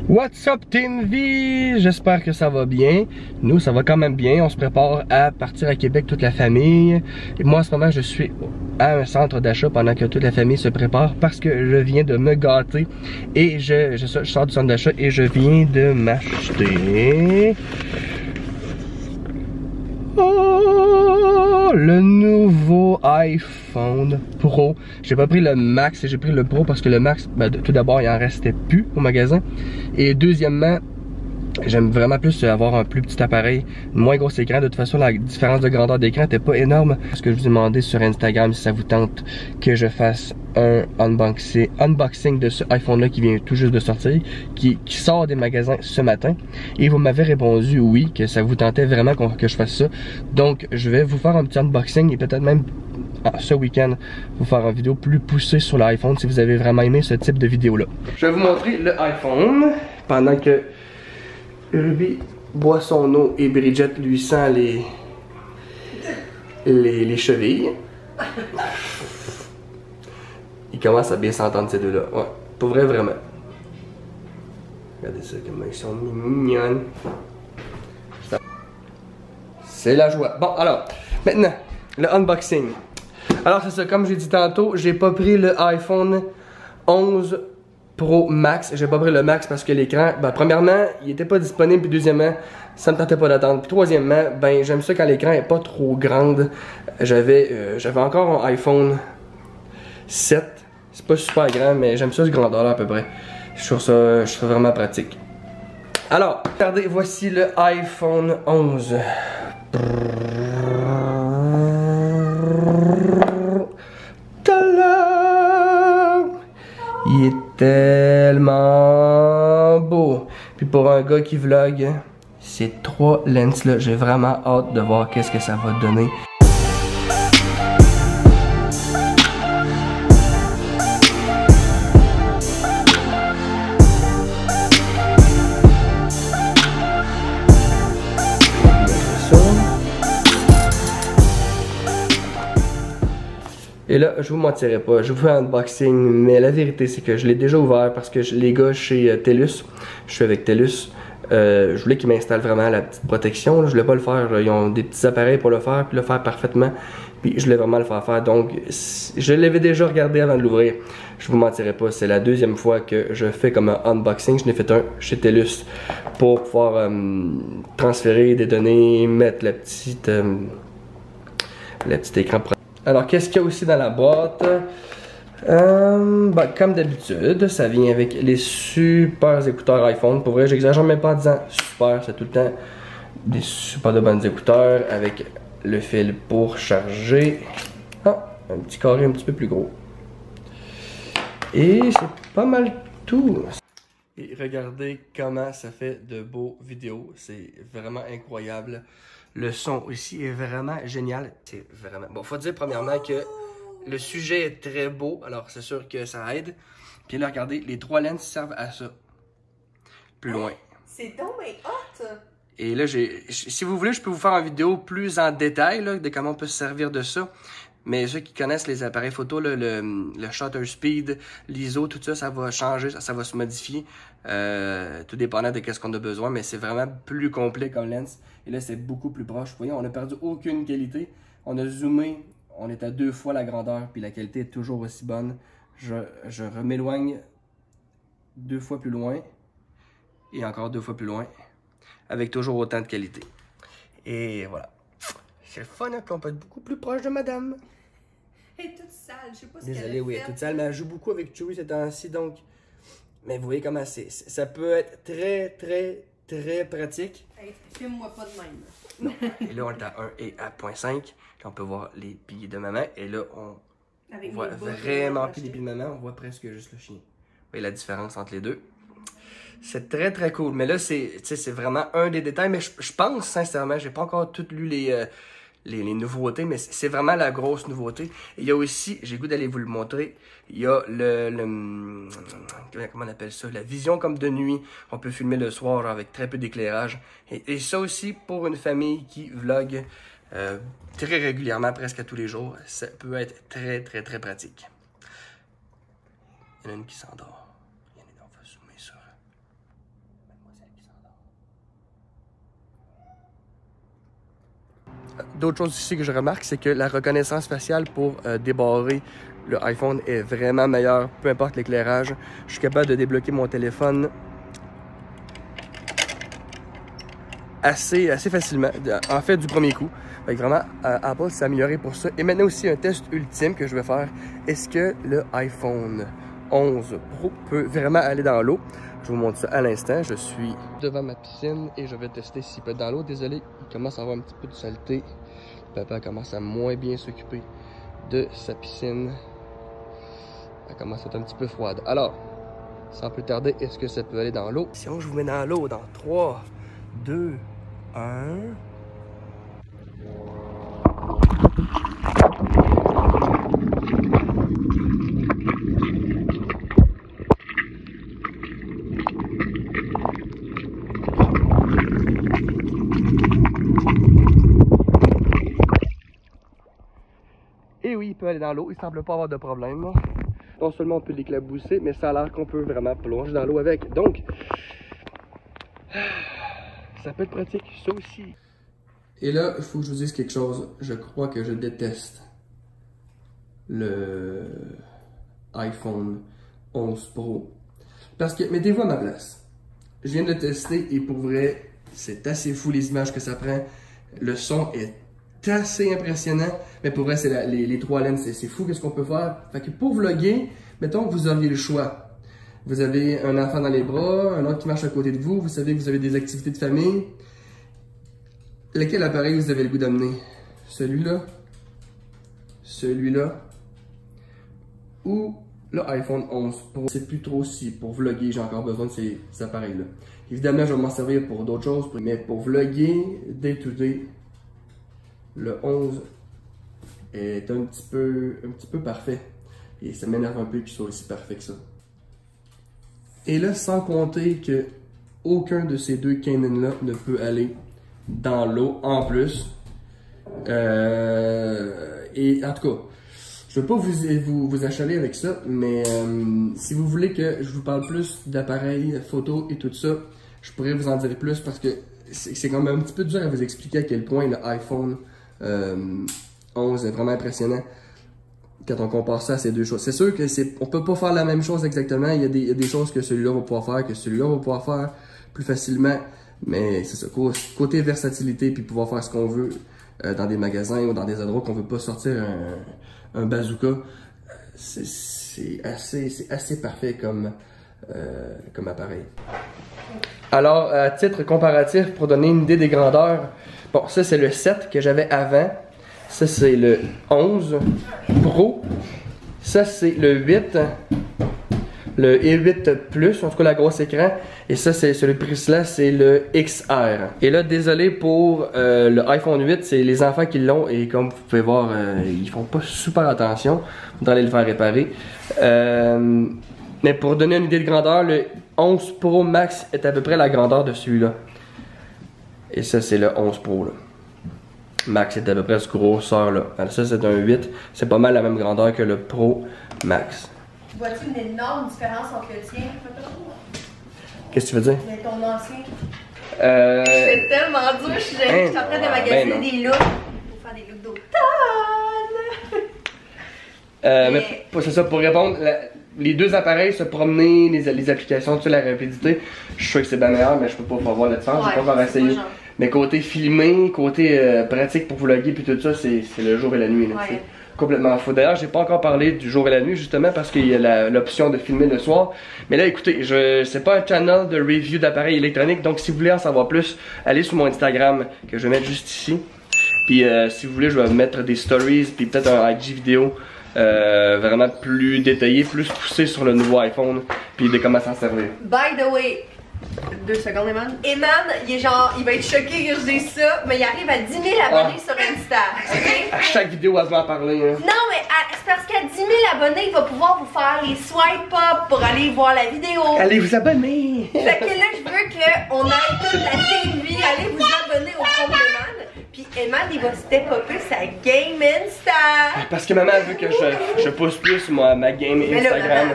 What's up Team V? J'espère que ça va bien. Nous, ça va quand même bien. On se prépare à partir à Québec, toute la famille. Et moi, en ce moment, je suis à un centre d'achat pendant que toute la famille se prépare parce que je viens de me gâter. Et je sors du centre d'achat et je viens de m'acheter... Oh, le nouveau iPhone Pro. J'ai pas pris le Max, j'ai pris le Pro parce que le Max, ben, tout d'abord, il en restait plus au magasin. Et deuxièmement, j'aime vraiment plus avoir un plus petit appareil, moins gros écran. De toute façon, la différence de grandeur d'écran n'était pas énorme. Parce que je vous ai demandé sur Instagram si ça vous tente que je fasse un unboxing de ce iPhone-là qui vient tout juste de sortir, qui sort des magasins ce matin. Et vous m'avez répondu oui, que ça vous tentait vraiment que je fasse ça. Donc, je vais vous faire un petit unboxing et peut-être même ce week-end vous faire une vidéo plus poussée sur l'iPhone si vous avez vraiment aimé ce type de vidéo-là. Je vais vous montrer le iPhone pendant que Ruby boit son eau et Bridget lui sent les chevilles. Ils commencent à bien s'entendre ces deux-là. Ouais, pour vrai, vraiment. Regardez ça, comment ils sont mignonnes. C'est la joie. Bon, alors, maintenant, le unboxing. Alors, c'est ça, comme j'ai dit tantôt, j'ai pas pris le iPhone 11 Pro Max. J'ai pas pris le Max parce que l'écran, ben, premièrement, il était pas disponible, puis deuxièmement, ça me tentait pas d'attendre. Puis troisièmement, ben, j'aime ça quand l'écran est pas trop grande. J'avais encore un iPhone 7. C'est pas super grand, mais j'aime ça ce grandeur à peu près. Je trouve ça vraiment pratique. Alors, regardez, voici le iPhone 11. Il est tellement beau. Puis pour un gars qui vlog, ces trois lenses là, j'ai vraiment hâte de voir qu'est-ce que ça va donner. Et là, je vous mentirai pas, je vous fais un unboxing, mais la vérité c'est que je l'ai déjà ouvert parce que les gars chez TELUS, je suis avec TELUS, je voulais qu'ils m'installent vraiment la petite protection, là, je voulais pas le faire, ils ont des petits appareils pour le faire, puis le faire parfaitement, puis je voulais vraiment le faire, donc je l'avais déjà regardé avant de l'ouvrir, je vous mentirai pas, c'est la deuxième fois que je fais comme un unboxing, je n'ai fait un chez TELUS pour pouvoir transférer des données, mettre le petit écran. Alors, qu'est-ce qu'il y a aussi dans la boîte? Ben, comme d'habitude, ça vient avec les super écouteurs iPhone. Pour vrai, j'exagère même pas en disant super, c'est tout le temps des super de bonnes écouteurs avec le fil pour charger. Ah, un petit carré un petit peu plus gros. Et c'est pas mal tout. Et regardez comment ça fait de beaux vidéos. C'est vraiment incroyable. Le son aussi est vraiment génial. C'est vraiment... Bon, faut dire premièrement que le sujet est très beau. Alors, c'est sûr que ça aide. Puis là, regardez, les trois lenses servent à ça. Plus loin. C'est donc hot! Et là, si vous voulez, je peux vous faire une vidéo plus en détail là, de comment on peut se servir de ça. Mais ceux qui connaissent les appareils photo, là, le shutter speed, l'ISO, tout ça, ça va changer, ça va se modifier. Tout dépendant de ce qu'on a besoin, mais c'est vraiment plus complet comme lens. Et là, c'est beaucoup plus proche. Vous voyez, on n'a perdu aucune qualité. On a zoomé, on est à 2 fois la grandeur, puis la qualité est toujours aussi bonne. Je m'éloigne 2 fois plus loin, et encore 2 fois plus loin, avec toujours autant de qualité. Et voilà. C'est le fun, hein, qu'on peut être beaucoup plus proche de madame. Elle est toute sale, je sais pas ce Désolé, oui, elle est toute sale, mais elle joue beaucoup avec Chewie ces temps-ci, donc... Mais vous voyez comment ça peut être très, très, très pratique. Hey, filme-moi pas de même. Non. Et là, on est à 1 et à 0.5. Là, on peut voir les pieds de maman. Et là, on voit vraiment plus les pieds de maman. On voit presque juste le chien. Vous voyez la différence entre les deux. C'est très, très cool. Mais là, c'est vraiment un des détails. Mais je pense, sincèrement, j'ai pas encore tout lu les nouveautés, mais c'est vraiment la grosse nouveauté. Et il y a aussi, j'ai le goût d'aller vous le montrer, il y a comment on appelle ça, la vision comme de nuit. On peut filmer le soir avec très peu d'éclairage. Et ça aussi, pour une famille qui vlog très régulièrement, presque à tous les jours, ça peut être très, très, très pratique. Il y en a une qui s'endort. On va zoomer sur d'autres choses ici que je remarque, c'est que la reconnaissance faciale pour débarrer le iPhone est vraiment meilleure, peu importe l'éclairage. Je suis capable de débloquer mon téléphone assez facilement, en fait du premier coup. Fait que vraiment, Apple s'est amélioré pour ça. Et maintenant aussi un test ultime que je vais faire. Est-ce que le iPhone 11 Pro peut vraiment aller dans l'eau? Je vous montre ça à l'instant. Je suis devant ma piscine et je vais tester s'il peut être dans l'eau. Désolé, il commence à avoir un petit peu de saleté. Papa commence à moins bien s'occuper de sa piscine. Elle commence à être un petit peu froide. Alors, sans plus tarder, est-ce que ça peut aller dans l'eau? Si on je vous mets dans l'eau dans 3, 2, 1... Et oui, il peut aller dans l'eau, il semble pas avoir de problème. Non seulement on peut l'éclabousser, mais ça a l'air qu'on peut vraiment plonger dans l'eau avec. Donc, ça peut être pratique, ça aussi. Et là, il faut que je vous dise quelque chose. Je crois que je déteste le iPhone 11 Pro. Parce que, mettez-vous à ma place. Je viens de le tester et pour vrai, c'est assez fou les images que ça prend. Le son est assez impressionnant. Mais pour vrai, c'est les 3 lens, c'est fou qu'est-ce qu'on peut faire. Fait que pour vlogger, mettons que vous aviez le choix. Vous avez un enfant dans les bras, un autre qui marche à côté de vous, vous savez que vous avez des activités de famille. Lequel appareil vous avez le goût d'amener? Celui-là? Celui-là? Ou le iPhone 11 Pro? C'est plus trop si pour vlogger, j'ai encore besoin de ces appareils-là. Évidemment, je vais m'en servir pour d'autres choses, mais pour vlogger, day to day, le 11 est un petit peu parfait. Et ça m'énerve un peu qu'il soit aussi parfait que ça. Et là, sans compter que aucun de ces deux Canon-là ne peut aller dans l'eau en plus. Et en tout cas, je ne veux pas vous achaler avec ça, mais si vous voulez que je vous parle plus d'appareils, photos et tout ça, je pourrais vous en dire plus parce que c'est quand même un petit peu dur à vous expliquer à quel point le iPhone 11 est vraiment impressionnant quand on compare ça à ces deux choses. C'est sûr que on peut pas faire la même chose exactement. Il y a des choses que celui-là va pouvoir faire, que celui-là va pouvoir faire plus facilement. Mais c'est ça, côté versatilité, puis pouvoir faire ce qu'on veut dans des magasins ou dans des endroits qu'on veut pas sortir un bazooka, c'est assez parfait comme appareil. Alors, à titre comparatif, pour donner une idée des grandeurs, bon, ça c'est le 7 que j'avais avant. Ça c'est le 11 Pro. Ça c'est le 8. Le E8 Plus, en tout cas la grosse écran. Et ça, c'est celui de prix-là, c'est le XR. Et là, désolé pour le iPhone 8, c'est les enfants qui l'ont. Et comme vous pouvez voir, ils font pas super attention. Faudra aller le faire réparer. Mais pour donner une idée de grandeur, le 11 Pro Max est à peu près la grandeur de celui-là. Et ça, c'est le 11 Pro, là. Max est à peu près ce grosseur-là. Alors ça, c'est un 8. C'est pas mal la même grandeur que le Pro Max. Vois-tu une énorme différence entre le tien? Qu'est-ce que tu veux dire? Mais ton ancien. C'est tellement dur, je suis en train de magasiner des looks. Pour faire des looks d'automne. Mais c'est ça, pour répondre, les deux appareils, se promener, les applications, tu sais, la rapidité, je suis sûr que c'est bien meilleur, mais je peux pas voir la différence, j'ai pas encore essayé. Mais côté filmé, côté pratique pour vlogger puis tout ça, c'est le jour et la nuit. Là, ouais. Complètement fou. D'ailleurs, j'ai pas encore parlé du jour et la nuit, justement, parce qu'il y a l'option de filmer le soir. Mais là, écoutez, c'est pas un channel de review d'appareils électroniques, donc si vous voulez en savoir plus, allez sur mon Instagram, que je vais mettre juste ici. Puis si vous voulez, je vais mettre des stories, puis peut-être un IG vidéo vraiment plus détaillé, plus poussé sur le nouveau iPhone, puis de comment s'en servir. By the way, 2 secondes, Eman. Eman, il va être choqué que je dise ça, mais il arrive à 10 000 abonnés sur Insta. Okay? À chaque vidéo, elle va en parler. Hein. Non, mais c'est parce qu'à 10 000 abonnés, il va pouvoir vous faire les swipe up pour aller voir la vidéo. Allez vous abonner. Fait que là, je veux qu'on aille toute la TV, allez vous abonner au compte d'Eman. Puis Eman, il va step upper sa game Insta. Parce que maman veut que je pousse plus ma game Instagram.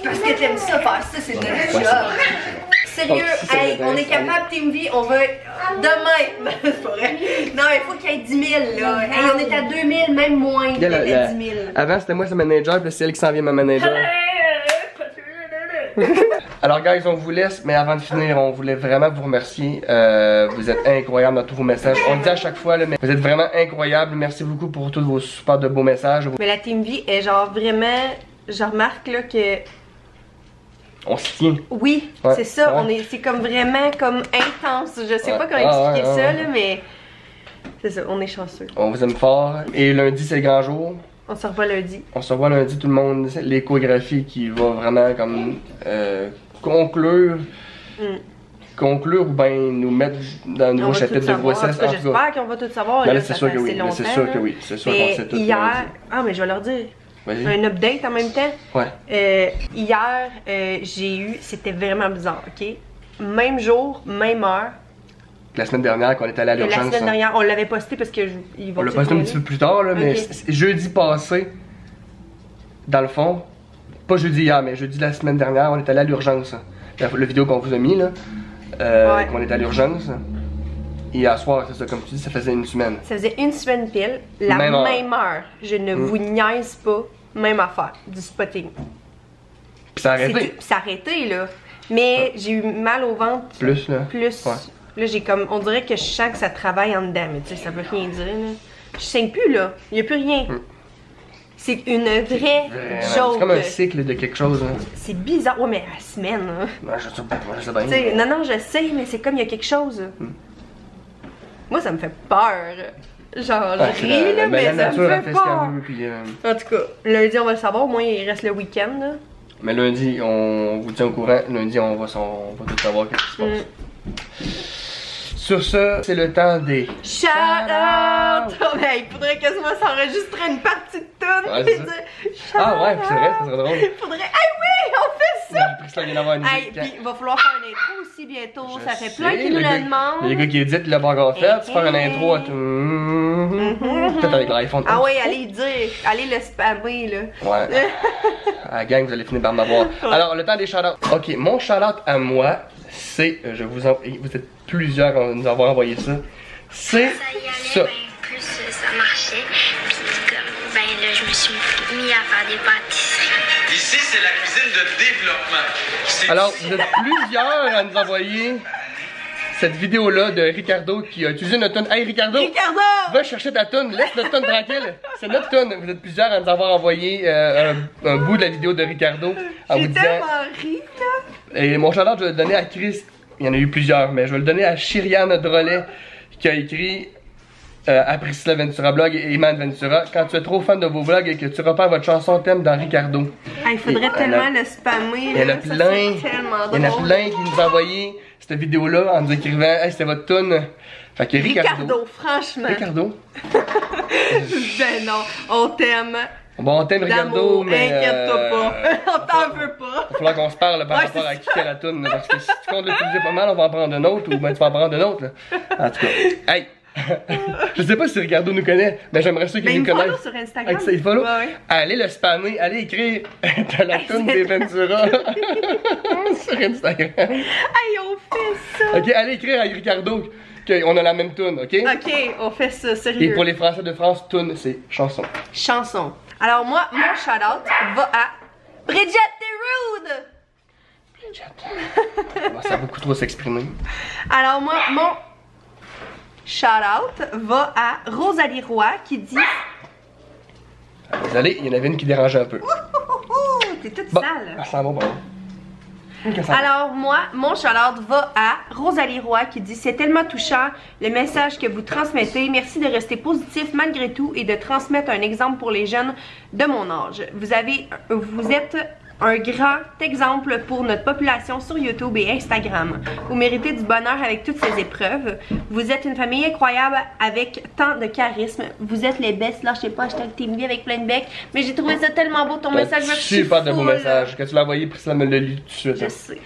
Parce que t'aimes ça, faire ça, c'est notre job. Sérieux, hey, on est capable, Team V, on va Demain! C'est pas vrai. Non, il faut qu'il y ait 10 000 là. Hey, on est à 2 000, même moins. Il y a 10 000. Avant, c'était moi, c'est manager, puis c'est elle qui s'en vient, ma manager. Alors, guys, on vous laisse, mais avant de finir, on voulait vraiment vous remercier. Vous êtes incroyables dans tous vos messages. On le dit à chaque fois, là, mais vous êtes vraiment incroyables. Merci beaucoup pour tous vos super de beaux messages. Mais la Team V est genre vraiment. Je remarque là que. On se tient. Oui, ouais, c'est ça. Ouais. C'est comme vraiment comme intense. Je sais pas comment expliquer ça, là, mais. C'est ça, on est chanceux. On vous aime fort. Et lundi, c'est le grand jour. On se revoit lundi. On se revoit lundi, tout le monde. L'échographie qui va vraiment comme conclure. Conclure ou bien nous mettre dans un nouveau chapitre de grossesse. J'espère qu'on va tout savoir. C'est sûr que oui. C'est sûr que oui. C'est sûr qu'on sait tout. Hier. Ah, mais je vais leur dire. Un update en même temps. Ouais. Hier, j'ai eu. C'était vraiment bizarre, ok? Même jour, même heure. La semaine dernière, quand on est allé à l'urgence. La semaine dernière, on l'avait posté parce que on l'a posté un petit peu plus tard, là, mais jeudi passé, dans le fond, pas jeudi hier, mais jeudi la semaine dernière, on est allé à l'urgence. La vidéo qu'on vous a mis, là, qu'on est à l'urgence. Et hier soir, c'est ça, comme tu dis, ça faisait une semaine. Ça faisait une semaine pile, la même heure. Je ne vous niaise pas, même affaire, du spotting. Puis ça a arrêté. Puis ça a arrêté, là. Mais j'ai eu mal au ventre. Plus, là. Plus. Ouais. Là, j'ai comme. On dirait que je sens que ça travaille en dedans, mais tu sais, ça veut rien dire, là. Je saigne plus, là. Il n'y a plus rien. C'est une vraie joke. C'est comme un cycle de quelque chose, hein. C'est bizarre. Ouais, mais à la semaine, hein. Non, je sais bien. Non, je sais, mais c'est comme il y a quelque chose. Moi, ça me fait peur. Genre, je ris, là, mais ça me fait peur. En tout cas, lundi, on va le savoir. Au moins, il reste le week-end, là. Mais lundi, on vous tient au courant. Lundi, on va tout savoir qu'est-ce qui se passe. Sur ce, c'est le temps des shout out! Oh, mais il faudrait que moi s'enregistrer une partie de tune. Ouais, c'est vrai, c'est vrai, ça serait drôle. Il faudrait. Hey, oui, on fait ça! Puis il va falloir faire une intro aussi bientôt. Ça fait plein qui nous le demandent. Il y a des gars qui éditent, il l'a pas encore fait. Tu fais une intro à tout. Peut-être avec l'iPhone. Ah, oui, allez dire. Allez le spammer, là. Ouais. À la gang, vous allez finir par m'avoir. Alors, le temps des shout out. Ok, mon shout out à moi, c'est. Vous êtes plusieurs à nous avoir envoyé ça. C'est ça. Ben, plus ça marchait, puis comme, ben là, je me suis mis à faire des pâtisseries. Ici, c'est la cuisine de développement. Alors, vous êtes plusieurs à nous envoyer cette vidéo-là de Ricardo qui a utilisé notre tonne. Hey, Ricardo! Va chercher ta tonne, laisse notre tonne tranquille. C'est notre tonne. Vous êtes plusieurs à nous avoir envoyé un bout de la vidéo de Ricardo. J'ai tellement ri, là. Et mon shout-out, je vais le donner à Chris. Il y en a eu plusieurs, mais je vais le donner à Chiriane Drolet qui a écrit à Priscilla Ventura Blog et Iman Ventura. Quand tu es trop fan de vos vlogs et que tu repères votre chanson thème dans Ricardo. Il faudrait tellement le spammer. Il y en a plein qui nous ont envoyé cette vidéo-là en nous écrivant hey, c'était votre tune. Fait que Ricardo, franchement. Ricardo. Ben non, on t'aime. Bon, on t'aime Ricardo, mais inquiète-toi pas, on t'en veut pas. Il va falloir qu'on se parle par rapport à qui fait la toune, parce que si tu comptes l'utiliser pas mal, on va en prendre un autre, ou ben tu vas en prendre un autre. En tout cas, hey! Je sais pas si Ricardo nous connaît, mais j'aimerais ça qu'il nous connaisse. Il follow sur Instagram. Il follow. Ouais. Allez le spammer, allez écrire dans la toune des Ventura sur Instagram. Hey, on fait ça! Ok, allez écrire à Ricardo. On a la même toune, ok? Ok, on fait ça, sérieux. Et pour les Français de France, toune, c'est chanson. Chanson. Alors moi, mon shout-out va à Bridget Rude. Bridget. Ça va beaucoup trop s'exprimer. Alors moi, mon shout-out va à Rosalie Roy qui dit... Désolé, il y en avait une qui dérangeait un peu. T'es toute sale. Elle s'en va, bon. Alors moi, mon shout-out va à Rosalie Roy qui dit « C'est tellement touchant le message que vous transmettez. Merci de rester positif malgré tout et de transmettre un exemple pour les jeunes de mon âge. Vous êtes un grand exemple pour notre population sur YouTube et Instagram. Vous méritez du bonheur avec toutes ces épreuves. Vous êtes une famille incroyable avec tant de charisme. Vous êtes les best. Lâchez pas, hashtag Team V avec plein de becs. Mais j'ai trouvé ça tellement beau ton message. Super de beau message. Quand tu l'as envoyé, Priscilla me l'a lu tout de suite. Je sais.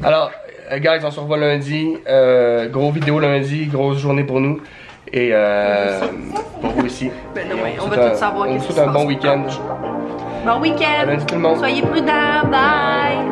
Alors, guys, on se revoit lundi. Gros vidéo lundi, grosse journée pour nous. Et pour vous aussi. Ben non, on va tout savoir. On vous souhaite un bon week-end. Bon week-end. Soyez prudents. Bye.